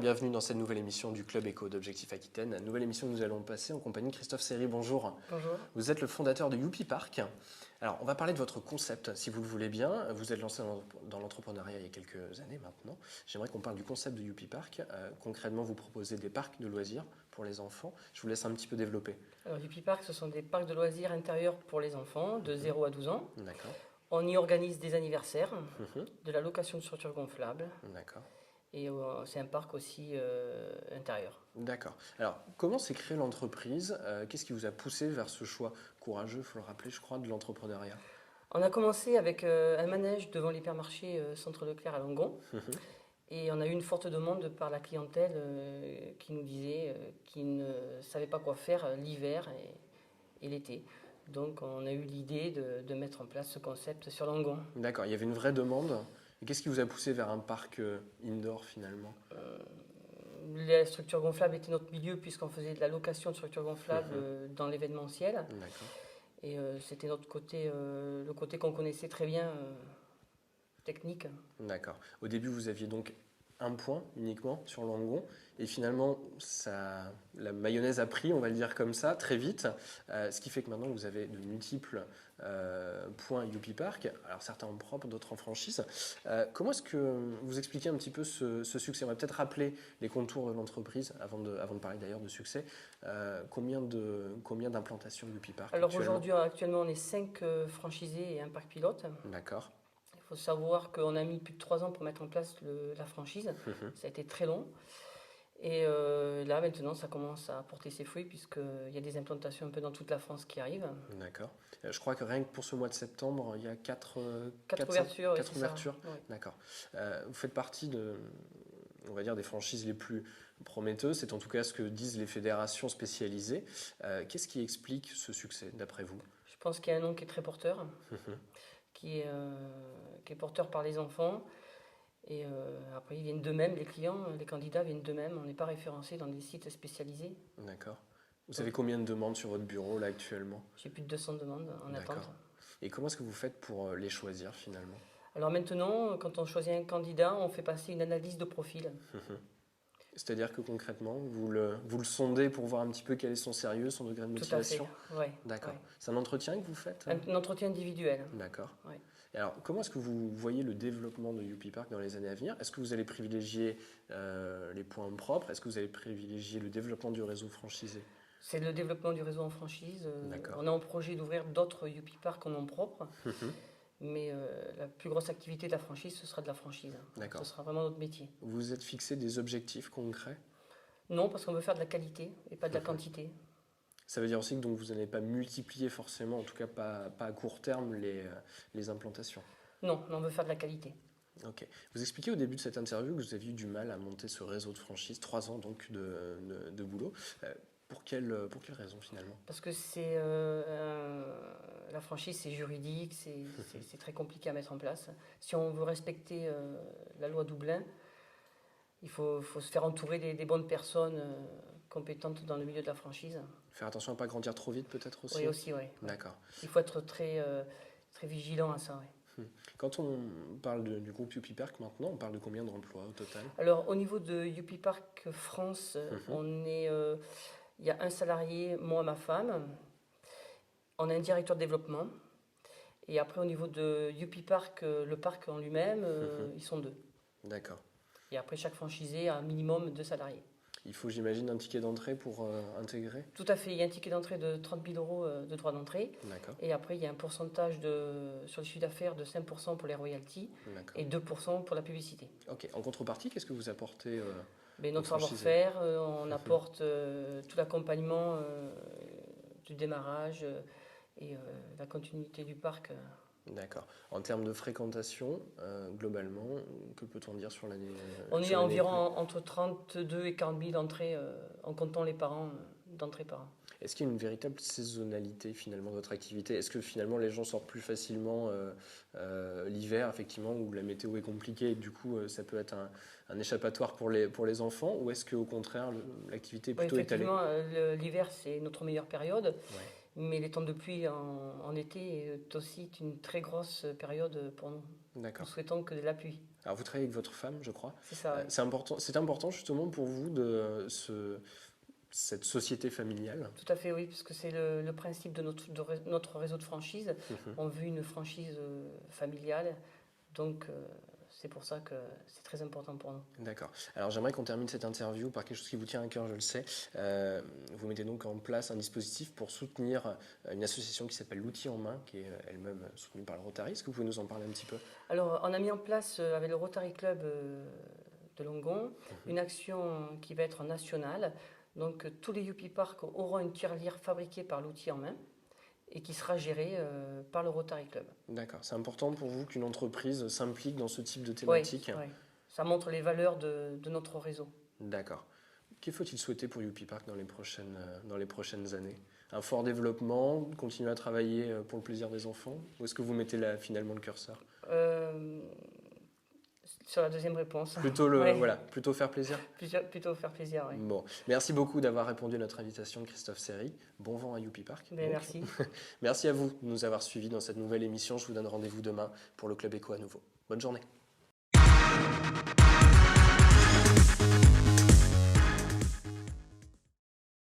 bienvenue dans cette nouvelle émission du Club Éco d'Objectif Aquitaine. La nouvelle émission que nous allons passer en compagnie de Christophe Seri. Bonjour. Bonjour. Vous êtes le fondateur de Youpi Park. Alors, on va parler de votre concept, si vous le voulez bien. Vous êtes lancé dans l'entrepreneuriat il y a quelques années maintenant. J'aimerais qu'on parle du concept de Youpi Park. Concrètement, vous proposez des parcs de loisirs pour les enfants. Je vous laisse un petit peu développer. Alors, Youpi Park, ce sont des parcs de loisirs intérieurs pour les enfants de 0 à 12 ans. D'accord. On y organise des anniversaires, de la location de structures gonflables. D'accord. Et c'est un parc aussi intérieur. D'accord. Alors, comment s'est créée l'entreprise? Qu'est-ce qui vous a poussé vers ce choix courageux, il faut le rappeler, je crois, de l'entrepreneuriat? On a commencé avec un manège devant l'hypermarché Centre Leclerc à Langon. Et on a eu une forte demande par la clientèle qui nous disait qu'ils ne savaient pas quoi faire l'hiver et l'été. Donc on a eu l'idée de mettre en place ce concept sur Langon. D'accord, il y avait une vraie demande. Et qu'est-ce qui vous a poussé vers un parc indoor finalement? La structure gonflable était notre milieu puisqu'on faisait de la location de structures gonflables dans l'événementiel. D'accord. Et c'était notre côté, le côté qu'on connaissait très bien, technique. D'accord. Au début, vous aviez donc un point uniquement sur Langon. Et finalement, la mayonnaise a pris, on va le dire comme ça, très vite. Ce qui fait que maintenant, vous avez de multiples points Youpi Park. Alors certains en propre, d'autres en franchise. Comment est-ce que vous expliquez un petit peu ce succès? On va peut-être rappeler les contours de l'entreprise avant de parler d'ailleurs de succès. Combien d'implantations Youpi Park Alors actuellement, on est 5 franchisés et un parc pilote. D'accord. Il faut savoir qu'on a mis plus de 3 ans pour mettre en place la franchise. Ça a été très long. Et là, maintenant, ça commence à porter ses fruits puisqu'il y a des implantations un peu dans toute la France qui arrivent. D'accord. Je crois que rien que pour ce mois de septembre, il y a 4 ouvertures. Quatre ouvertures. Oui. D'accord. Vous faites partie on va dire, des franchises les plus prometteuses. C'est en tout cas ce que disent les fédérations spécialisées. Qu'est-ce qui explique ce succès, d'après vous? Je pense qu'il y a un nom qui est très porteur, qui est porteur par les enfants. Et après, ils viennent d'eux-mêmes, les clients, les candidats viennent d'eux-mêmes. On n'est pas référencé dans des sites spécialisés. D'accord. Vous avez combien de demandes sur votre bureau là actuellement? J'ai plus de 200 demandes en attente. Et comment est-ce que vous faites pour les choisir finalement? Alors maintenant, quand on choisit un candidat, on fait passer une analyse de profil. C'est-à-dire que concrètement, vous le sondez pour voir un petit peu quel est son sérieux, son degré de motivation? Tout à fait, oui. D'accord. Ouais. C'est un entretien que vous faites? Un entretien individuel. D'accord. Ouais. Et alors, comment est-ce que vous voyez le développement de Youpi Park dans les années à venir? Est-ce que vous allez privilégier les points propres? Est-ce que vous allez privilégier le développement du réseau franchisé? C'est le développement du réseau en franchise. D'accord. On a en projet d'ouvrir d'autres Youpi Park en nom propre. Mais la plus grosse activité de la franchise, ce sera de la franchise. D'accord. Ce sera vraiment notre métier. Vous êtes fixé des objectifs concrets? Non, parce qu'on veut faire de la qualité et pas de la quantité. Ça veut dire aussi que donc, vous n'allez pas multiplier forcément, en tout cas pas à court terme, les implantations? Non, on veut faire de la qualité. Ok. Vous expliquez au début de cette interview que vous aviez eu du mal à monter ce réseau de franchise, 3 ans donc de boulot. Pour quelle raison finalement? Parce que la franchise, c'est juridique, c'est très compliqué à mettre en place. Si on veut respecter la loi Dublin, il faut se faire entourer des bonnes personnes compétentes dans le milieu de la franchise. Faire attention à ne pas grandir trop vite peut-être aussi? Oui, aussi, oui. D'accord. Il faut être très vigilant à ça, oui. Quand on parle du groupe Youpi Park maintenant, on parle de combien d'emplois au total? Alors, au niveau de Youpi Park France, il y a un salarié, moi, ma femme. On a un directeur de développement. Et après, au niveau de Youpi Park, le parc en lui-même, ils sont 2. D'accord. Et après, chaque franchisé a un minimum de salariés. Il faut, j'imagine, un ticket d'entrée pour intégrer? Tout à fait. Il y a un ticket d'entrée de 30 000 euros de droit d'entrée. D'accord. Et après, il y a un pourcentage sur le chiffre d'affaires de 5% pour les royalties et 2% pour la publicité. Ok. En contrepartie, qu'est-ce que vous apportez notre savoir-faire, on apporte tout l'accompagnement du démarrage et la continuité du parc. D'accord. En termes de fréquentation, globalement, que peut-on dire sur l'année? On est environ entre 32 et 40 000 entrées en comptant les parents d'entrées par an. Est-ce qu'il y a une véritable saisonnalité finalement de votre activité? Est-ce que finalement les gens sortent plus facilement l'hiver, effectivement, où la météo est compliquée et du coup ça peut être un échappatoire pour les enfants? Ou est-ce qu'au contraire l'activité est plutôt étalée? Effectivement, l'hiver c'est notre meilleure période. Ouais. Mais les temps de pluie en été est aussi une très grosse période pour nous. D'accord. Nous souhaitons que de la pluie. Alors vous travaillez avec votre femme, je crois. C'est ça, oui. C'est important justement pour vous cette société familiale. Tout à fait, oui, parce que c'est le principe de notre réseau de franchise. On veut une franchise familiale, donc c'est pour ça que c'est très important pour nous. D'accord. Alors j'aimerais qu'on termine cette interview par quelque chose qui vous tient à cœur, je le sais. Vous mettez donc en place un dispositif pour soutenir une association qui s'appelle L'Outil en Main, qui est elle-même soutenue par le Rotary. Est-ce que vous pouvez nous en parler un petit peu? Alors, on a mis en place avec le Rotary Club de Longon une action qui va être nationale. Donc, tous les Youpi Park auront une tirelire fabriquée par L'Outil en Main et qui sera gérée par le Rotary Club. D'accord. C'est important pour vous qu'une entreprise s'implique dans ce type de thématique? Oui. Ça montre les valeurs de notre réseau. D'accord. Que faut-il souhaiter pour Youpi Park dans les prochaines années? Un fort développement, continuer à travailler pour le plaisir des enfants? Où est-ce que vous mettez finalement le curseur? Sur la deuxième réponse. Plutôt, plutôt faire plaisir? Plutôt faire plaisir, oui. Bon, merci beaucoup d'avoir répondu à notre invitation, Christophe Serry. Bon vent à Youpi Park. Merci. Merci à vous de nous avoir suivis dans cette nouvelle émission. Je vous donne rendez-vous demain pour le Club Éco à nouveau. Bonne journée.